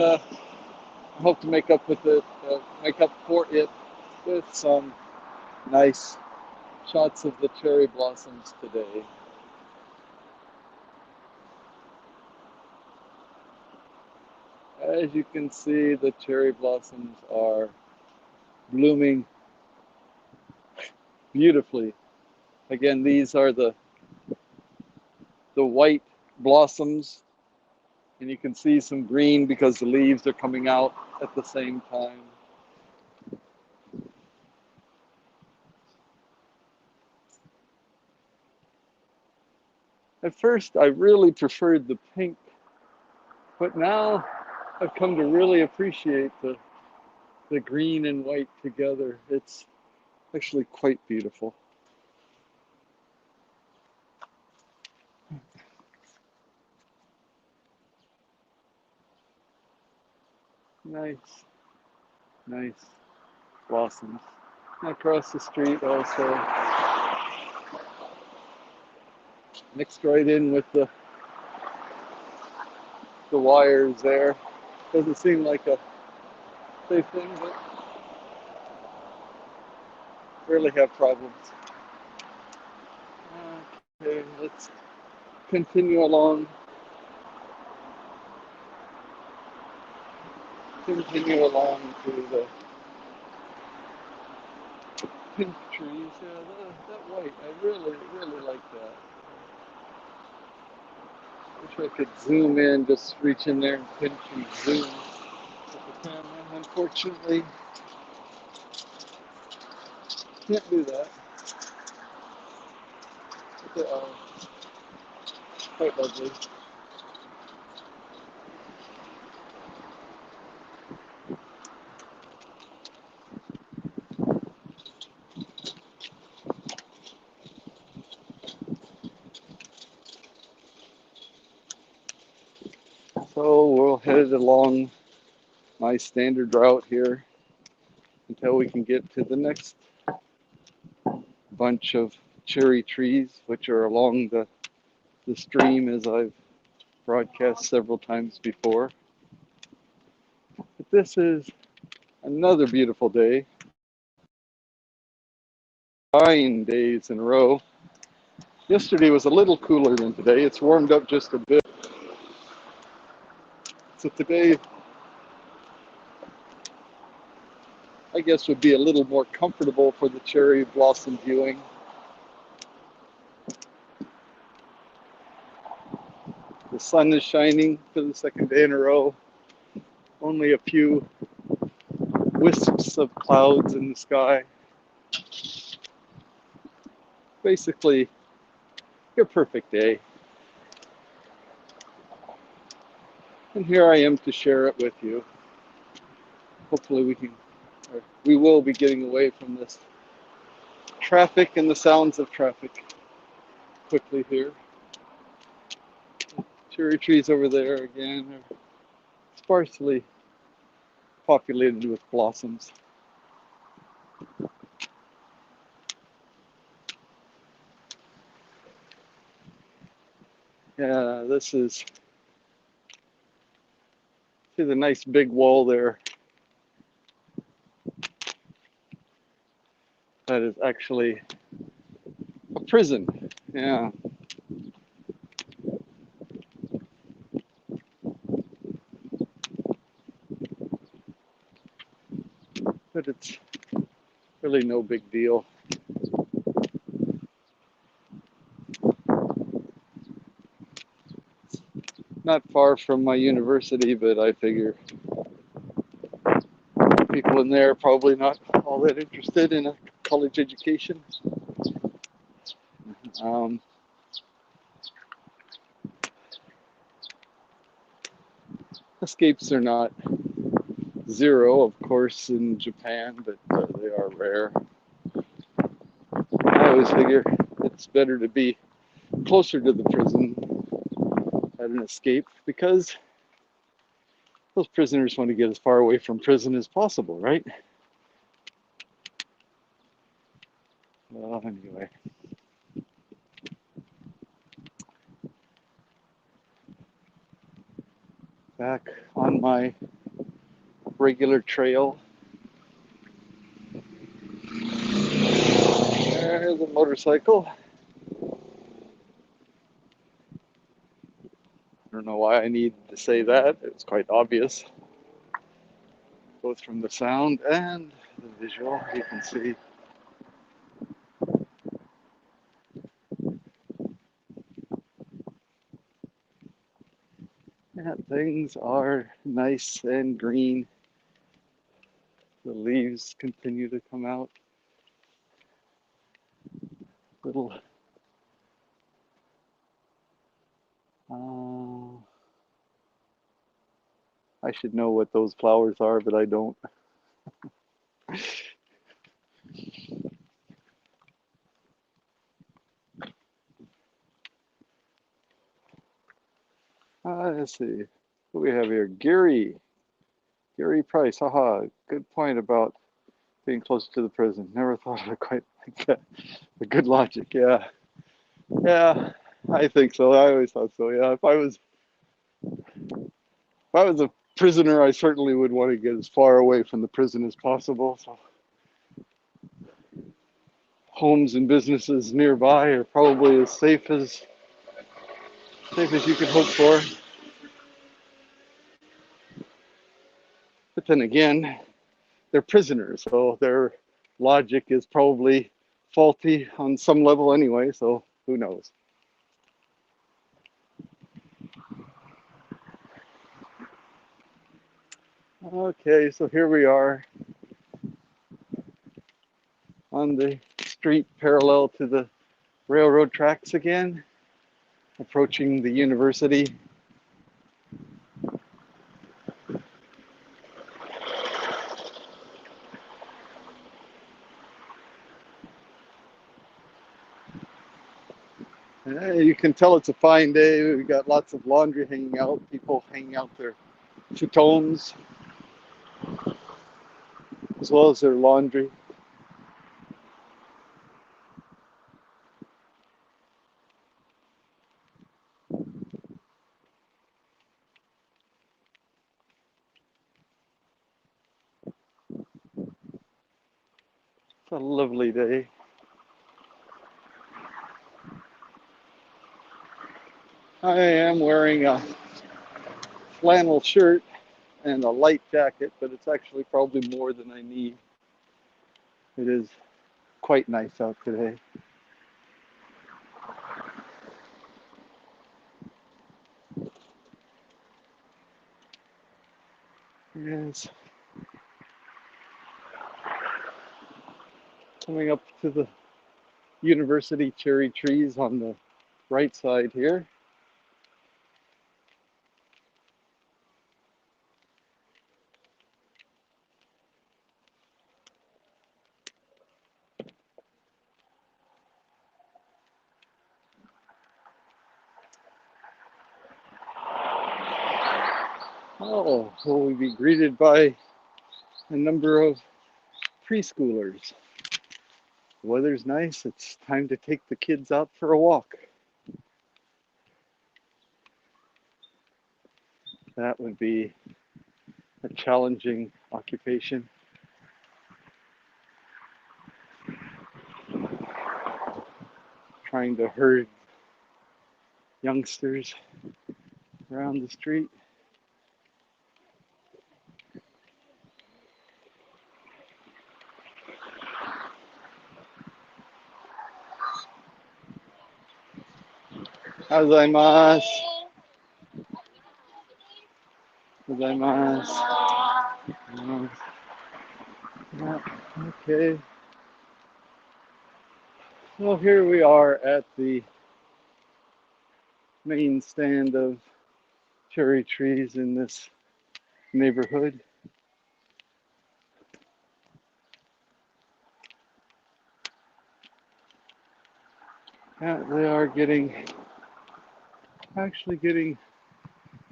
I hope to make up for it with some nice shots of the cherry blossoms today. As you can see, the cherry blossoms are blooming beautifully. Again, these are the white blossoms, and you can see some green because the leaves are coming out at the same time. At first, I really preferred the pink, but now I've come to really appreciate the green and white together. It's actually quite beautiful. Nice, nice blossoms. Across the street also, mixed right in with the wires there. Doesn't seem like a safe thing, but rarely have problems. Okay, let's continue along. Continue along to the pink trees. Yeah, that white, I really like that. Wish I could zoom in, just reach in there and pinch and zoom with the camera. Unfortunately, can't do that. But they are quite lovely. So we'll head along my standard route here until we can get to the next bunch of cherry trees, which are along the stream as I've broadcast several times before. But this is another beautiful day. 9 days in a row. Yesterday was a little cooler than today. It's warmed up just a bit. So today, I guess, would be a little more comfortable for the cherry blossom viewing. The sun is shining for the second day in a row. Only a few wisps of clouds in the sky. Basically, your perfect day. And here I am to share it with you. Hopefully we will be getting away from this traffic and the sounds of traffic quickly here. Cherry trees over there again are sparsely populated with blossoms. Yeah, see the nice big wall there. That is actually a prison. Yeah. But it's really no big deal. Not far from my university, but I figure people in there are probably not all that interested in a college education. Um, Escapes are not zero, of course, in Japan, but they are rare. I always figure it's better to be closer to the prison at an escape because those prisoners want to get as far away from prison as possible, right? Well, anyway. back on my regular trail. There's a motorcycle. I don't know why I need to say that. It's quite obvious, both from the sound and the visual. You can see. Yeah, things are nice and green. The leaves continue to come out. Little, I should know what those flowers are, but I don't. Let's see. What do we have here? Gary Price. Haha, good point about being close to the prison. Never thought of it quite like that. A good logic, yeah. Yeah, I think so. I always thought so. Yeah, if I was a prisoner, I certainly would want to get as far away from the prison as possible. So homes and businesses nearby are probably as safe as you could hope for. But then again, they're prisoners, so their logic is probably faulty on some level anyway, so who knows? Okay, so here we are on the street parallel to the railroad tracks again, approaching the university. You can tell it's a fine day. We've got lots of laundry hanging out, people hanging out their futons as well as their laundry. It's a lovely day. I am wearing a flannel shirt and a light jacket, but it's actually probably more than I need. It is quite nice out today. Yes. Coming up to the university cherry trees on the right side here. Oh, will we be greeted by a number of preschoolers? The weather's nice. It's time to take the kids out for a walk. That would be a challenging occupation. Trying to herd youngsters around the street. Gozaimasu. Gozaimasu. Yeah, okay. Well, here we are at the main stand of cherry trees in this neighborhood. Yeah, they are actually getting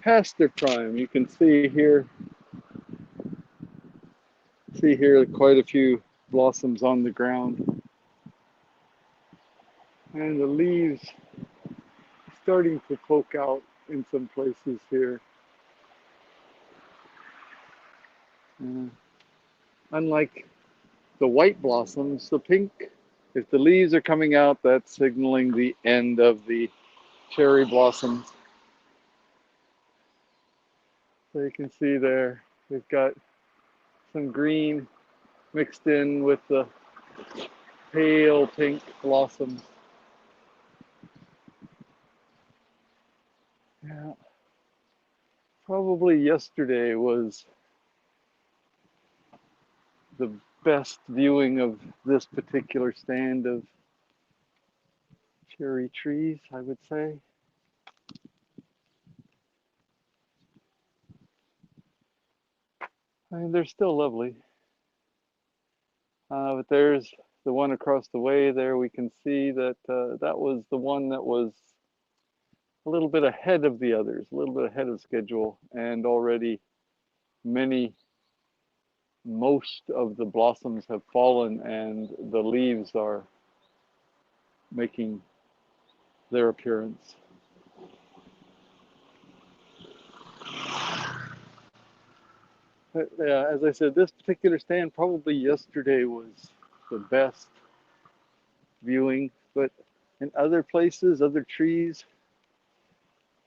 past their prime. You can see here quite a few blossoms on the ground. And the leaves starting to poke out in some places here. Uh, Unlike the white blossoms, the pink, if the leaves are coming out, that's signaling the end of the cherry blossoms. So you can see there, we've got some green mixed in with the pale pink blossoms. Yeah, probably yesterday was the best viewing of this particular stand of cherry trees, I would say. I mean, they're still lovely. But there's the one across the way there. We can see that that was the one that was a little bit ahead of the others, a little bit ahead of schedule, and already most of the blossoms have fallen and the leaves are making their appearance. But, yeah, as I said, this particular stand probably yesterday was the best viewing, but in other places, other trees,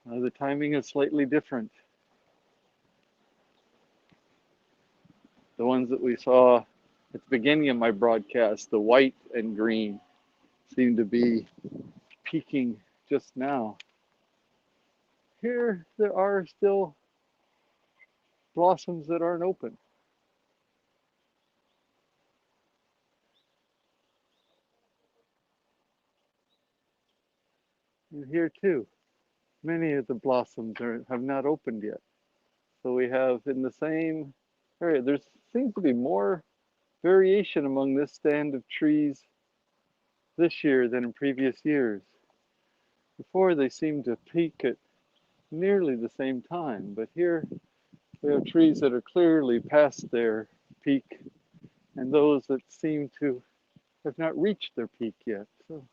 the timing is slightly different. The ones that we saw at the beginning of my broadcast, the white and green, seem to be peaking just now. Here, there are still blossoms that aren't open. And here too, many of the blossoms have not opened yet. So we have in the same area, there seems to be more variation among this stand of trees this year than in previous years. Before they seemed to peak at nearly the same time, but here we have trees that are clearly past their peak and those that seem to have not reached their peak yet. So,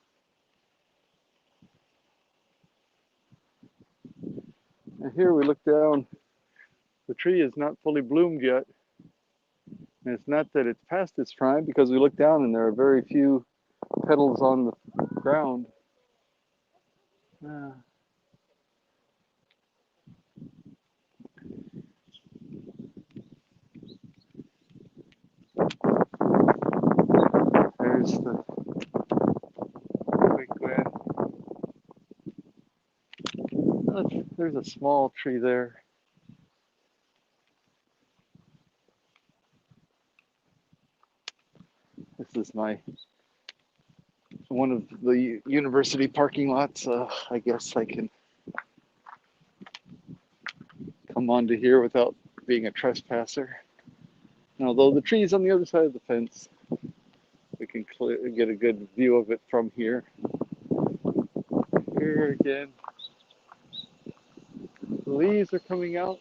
and here we look down, the tree is not fully bloomed yet. And it's not that it's past its prime because we look down and there are very few petals on the ground. Uh, there's the big Glen. Oh, there's a small tree there. This is one of the university parking lots. I guess I can come onto here without being a trespasser. And although the tree's on the other side of the fence, we can get a good view of it from here. Here again, the leaves are coming out.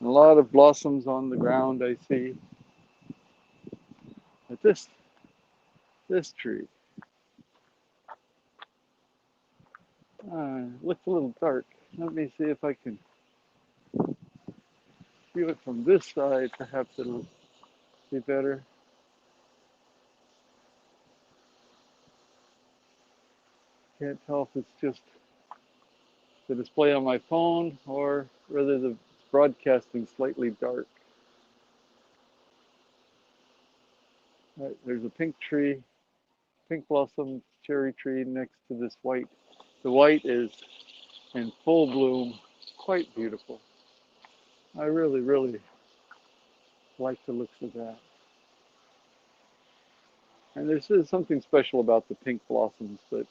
A lot of blossoms on the ground I see. But this tree looks a little dark. Let me see if I can view it from this side. Perhaps it'll be better. Can't tell if it's just the display on my phone or whether the broadcasting slightly dark. Right, there's a pink tree, pink blossom cherry tree next to this white. The white is in full bloom, quite beautiful. I really, really like the looks of that. And there's something special about the pink blossoms, but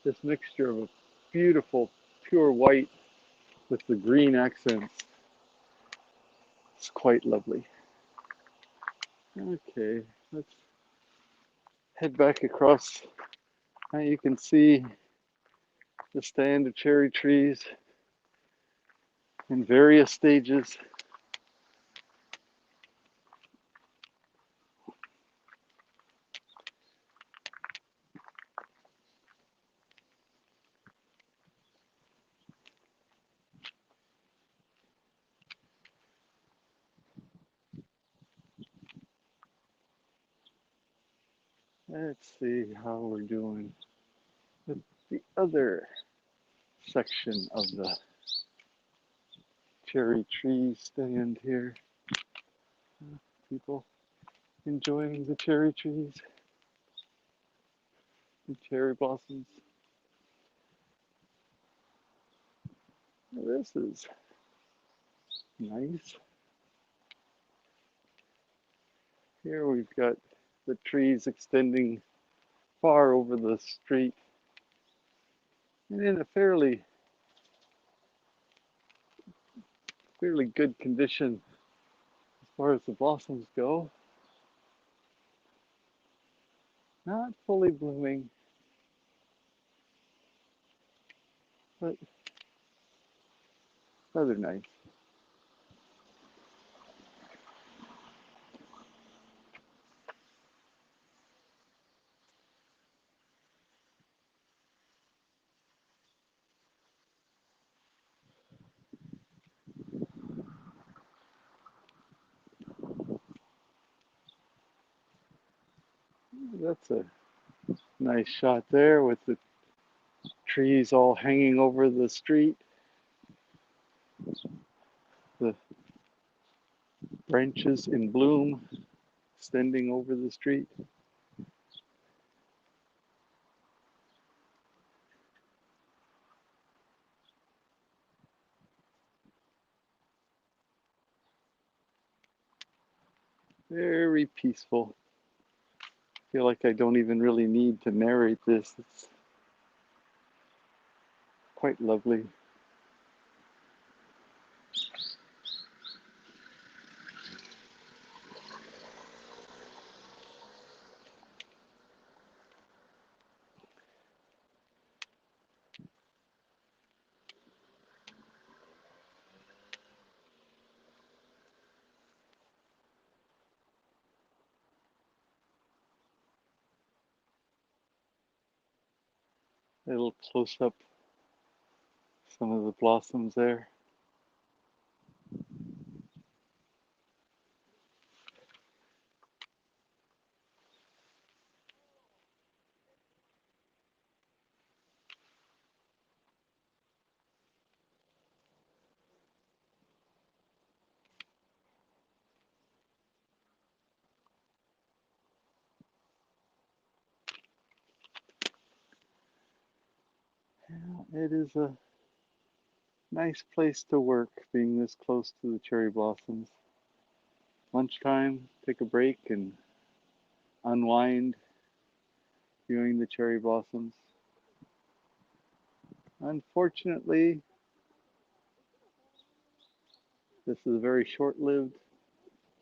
this mixture of a beautiful, pure white with the green accents is quite lovely. Okay, let's head back across. Now you can see the stand of cherry trees in various stages. Let's see how we're doing with the other section of the cherry tree stand here. People enjoying the cherry trees and cherry blossoms. This is nice. Here we've got the trees extending far over the street and in a fairly good condition as far as the blossoms go. Not fully blooming, but rather nice. That's a nice shot there with the trees all hanging over the street. The branches in bloom extending over the street. Very peaceful. I feel like I don't even really need to narrate this. It's quite lovely. A little close up some of the blossoms there. It is a nice place to work being this close to the cherry blossoms. Lunchtime, take a break and unwind viewing the cherry blossoms. Unfortunately, this is a very short-lived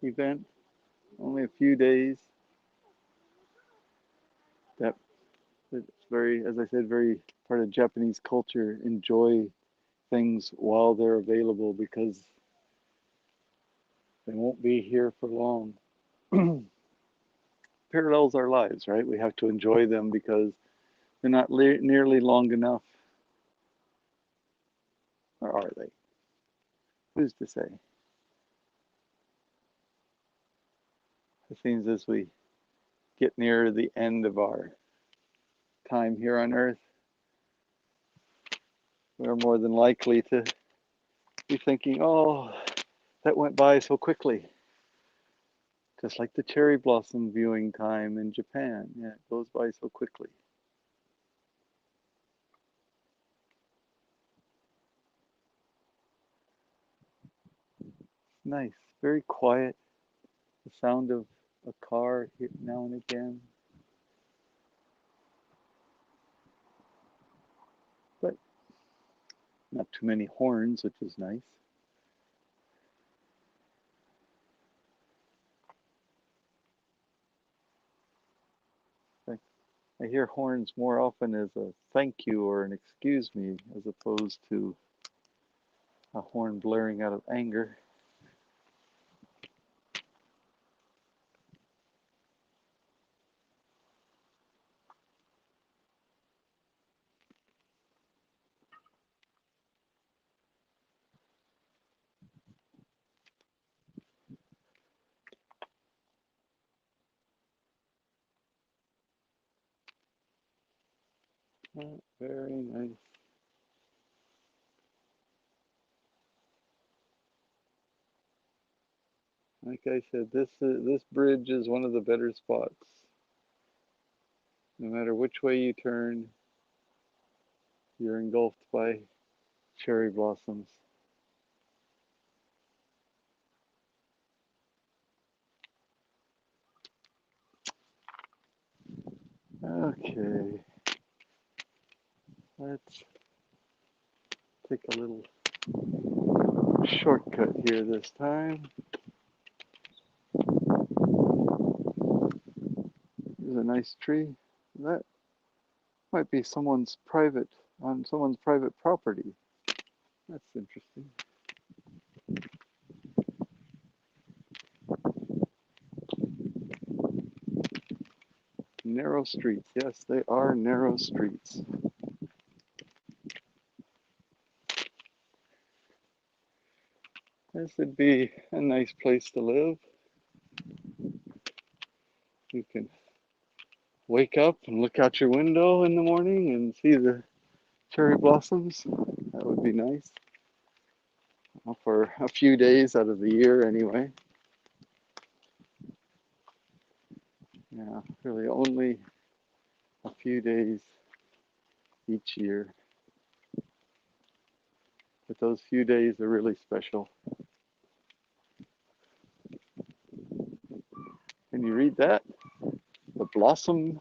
event, only a few days. That it's very, as I said, very part of Japanese culture. Enjoy things while they're available because they won't be here for long. Parallels our lives, right? We have to enjoy them because they're not nearly long enough. Or are they? Who's to say? It seems as we get near the end of our time here on Earth, we're more than likely to be thinking, oh, that went by so quickly. Just like the cherry blossom viewing time in Japan. Yeah, it goes by so quickly. Nice, very quiet. The sound of a car here now and again. But not too many horns, which is nice. I hear horns more often as a thank you or an excuse me as opposed to a horn blaring out of anger. Very nice. Like I said, this bridge is one of the better spots. No matter which way you turn, you're engulfed by cherry blossoms. Okay, let's take a little shortcut here this time. There's a nice tree. That might be someone's private, on someone's private property. That's interesting. Narrow streets. Yes, they are narrow streets. This would be a nice place to live. You can wake up and look out your window in the morning and see the cherry blossoms. That would be nice. Well, for a few days out of the year, anyway. Yeah, really only a few days each year. But those few days are really special. Can you read that? The Blossom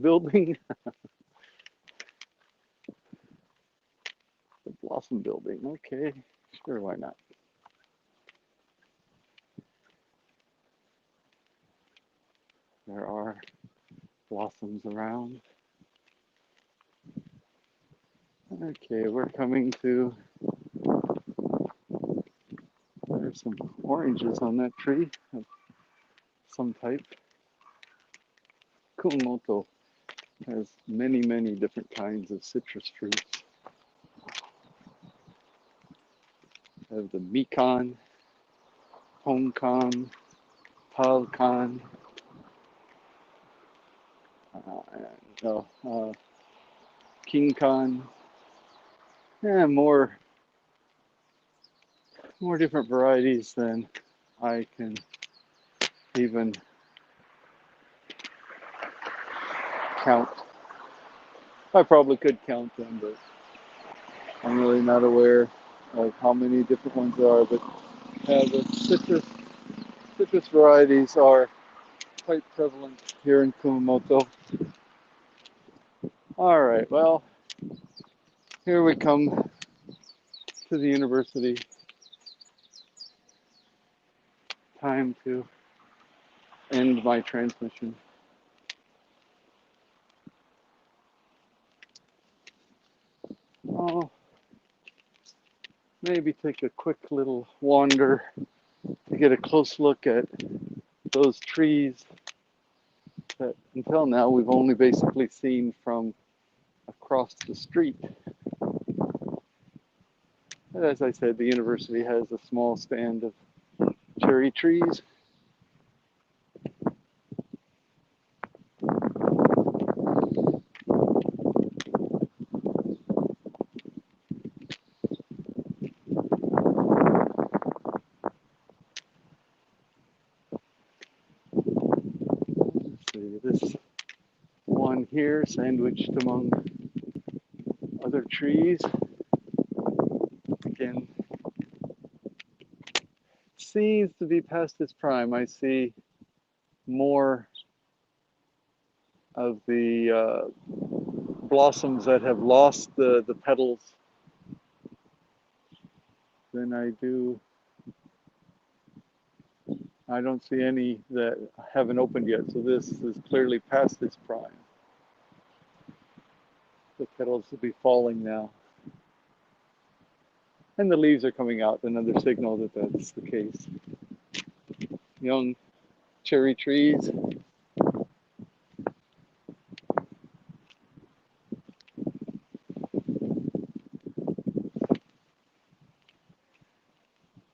Building? The Blossom Building. Okay, sure, why not? There are blossoms around. Okay, we're coming to, there's some oranges on that tree of some type. Kumamoto has many, many different kinds of citrus fruits. We have the Mikan, Honkan, Palkan, Kinkan, and more different varieties than I can even count. I probably could count them, but I'm really not aware of how many different ones there are. But the citrus varieties are quite prevalent here in Kumamoto. All right, well, here we come to the university. Time to end my transmission. I'll maybe take a quick little wander to get a close look at those trees that until now we've only basically seen from across the street. As I said, the university has a small stand of cherry trees. Let's see, this one here sandwiched among other trees. Again, seems to be past its prime. I see more of the blossoms that have lost the petals than I do. I don't see any that haven't opened yet, so this is clearly past its prime. The petals will be falling now. And the leaves are coming out, another signal that that's the case. Young cherry trees.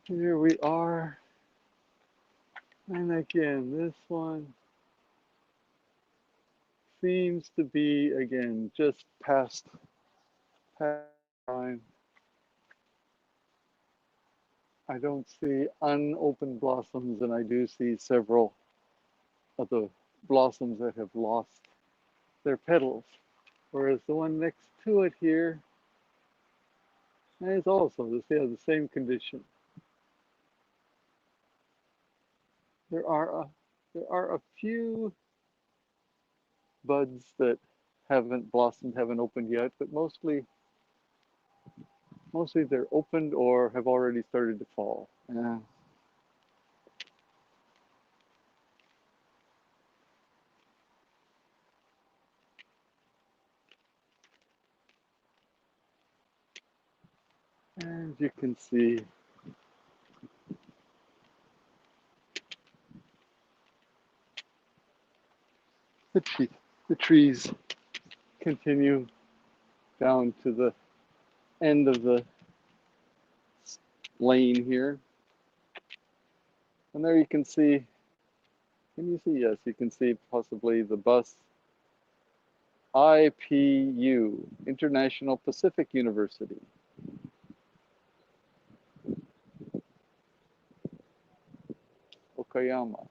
Here we are. And again, this one seems to be, again, just past time. I don't see unopened blossoms, and I do see several of the blossoms that have lost their petals. Whereas the one next to it here is also the same condition. There are a few buds that haven't blossomed, haven't opened yet, but mostly they're opened or have already started to fall. Yeah. And you can see the trees continue down to the end of the lane here. And there you can see, Yes, you can see possibly the bus IPU, International Pacific University. Okayama,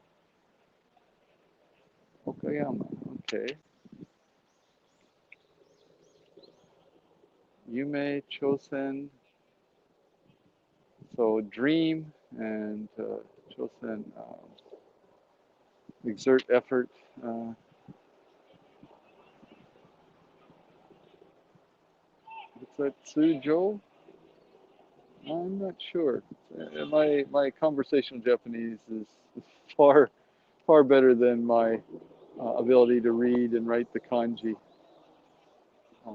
okay. Yume Chosen, so dream, and Chosen, exert effort. What's that, Tsujo? I'm not sure. My conversational Japanese is far better than my ability to read and write the kanji. Uh,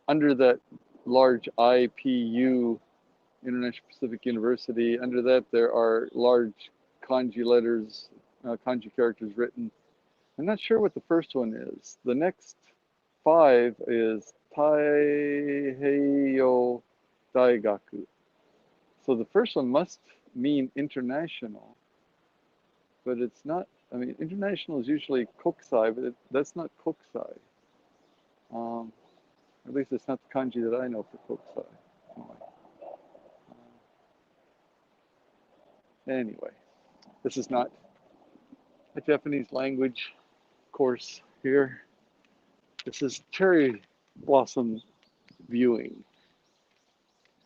Under that large IPU, International Pacific University, under that there are large kanji letters, kanji characters written. I'm not sure what the first one is. The next 5 is Taiheiyo Daigaku. So the first one must mean international, but it's not. I mean, international is usually kokusai, but that's not kokusai. At least it's not the kanji that I know for kokusai. Anyway, this is not a Japanese language course here. This is cherry blossom viewing.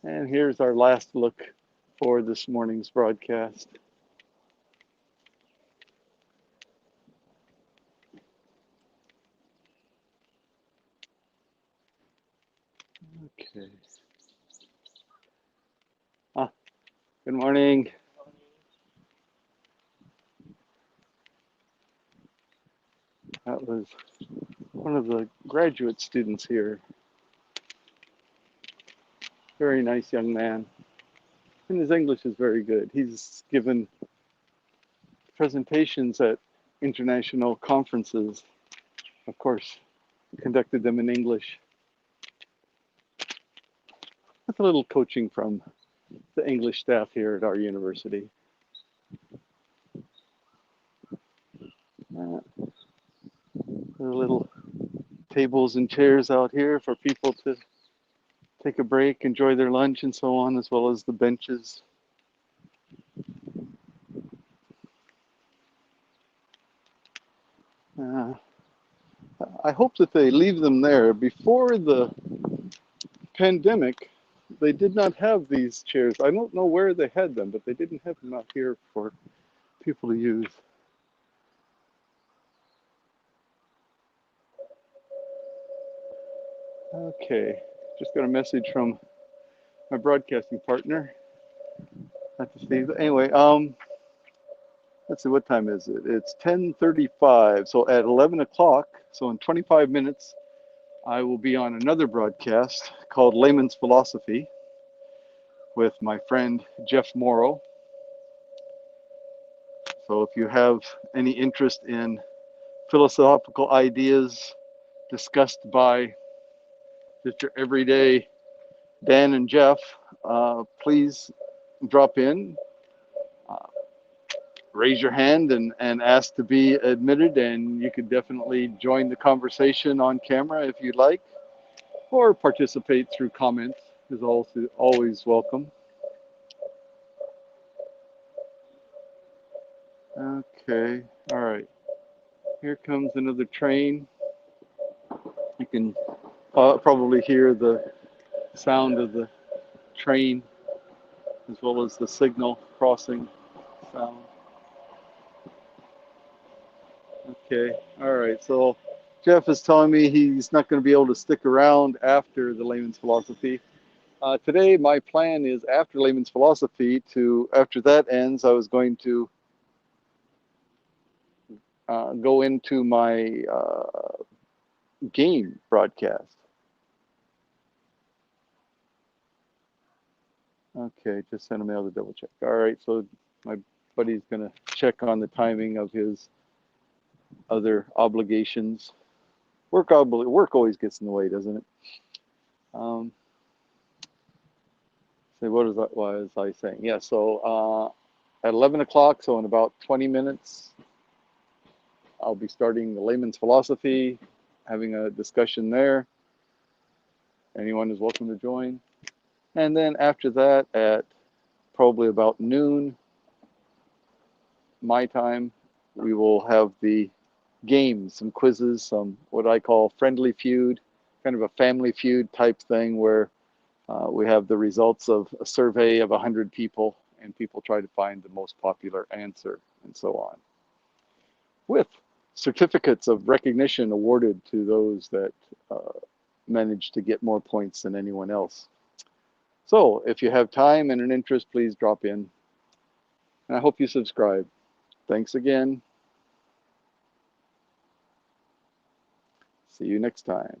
And here's our last look for this morning's broadcast. Okay. Good morning. That was one of the graduate students here. Very nice young man. And his English is very good. He's given presentations at international conferences. Of course, conducted them in English. With a little coaching from the English staff here at our university. There are little tables and chairs out here for people to take a break, enjoy their lunch and so on, as well as the benches. I hope that they leave them there. Before the pandemic, they did not have these chairs. I don't know where they had them, but they didn't have them out here for people to use. Okay, just got a message from my broadcasting partner. Not to see, anyway, let's see, what time is it? It's 10:35. So at 11 o'clock, so in 25 minutes, I will be on another broadcast called Layman's Philosophy with my friend Jeff Morrow. So if you have any interest in philosophical ideas discussed by just your everyday Dan and Jeff, please drop in. raise your hand and ask to be admitted, and you could definitely join the conversation on camera if you'd like, or participate through comments is also always welcome. Okay, all right. Here comes another train. You can probably hear the sound of the train as well as the signal crossing sound. Okay, all right. So Jeff is telling me he's not going to be able to stick around after the layman's philosophy. Today, my plan is after layman's philosophy after that ends, I was going to go into my game broadcast. Okay, just sent a mail to double check. All right, so my buddy's going to check on the timing of his other obligations. Work always gets in the way, doesn't it? So what was I saying? Yeah, so at 11 o'clock, so in about 20 minutes, I'll be starting the layman's philosophy, having a discussion there. Anyone is welcome to join. And then after that, at probably about noon, my time, we will have the games, some quizzes, some what I call friendly feud, kind of a family feud type thing where we have the results of a survey of 100 people and people try to find the most popular answer and so on, with certificates of recognition awarded to those that managed to get more points than anyone else. So if you have time and an interest, please drop in. And I hope you subscribe. Thanks again. See you next time.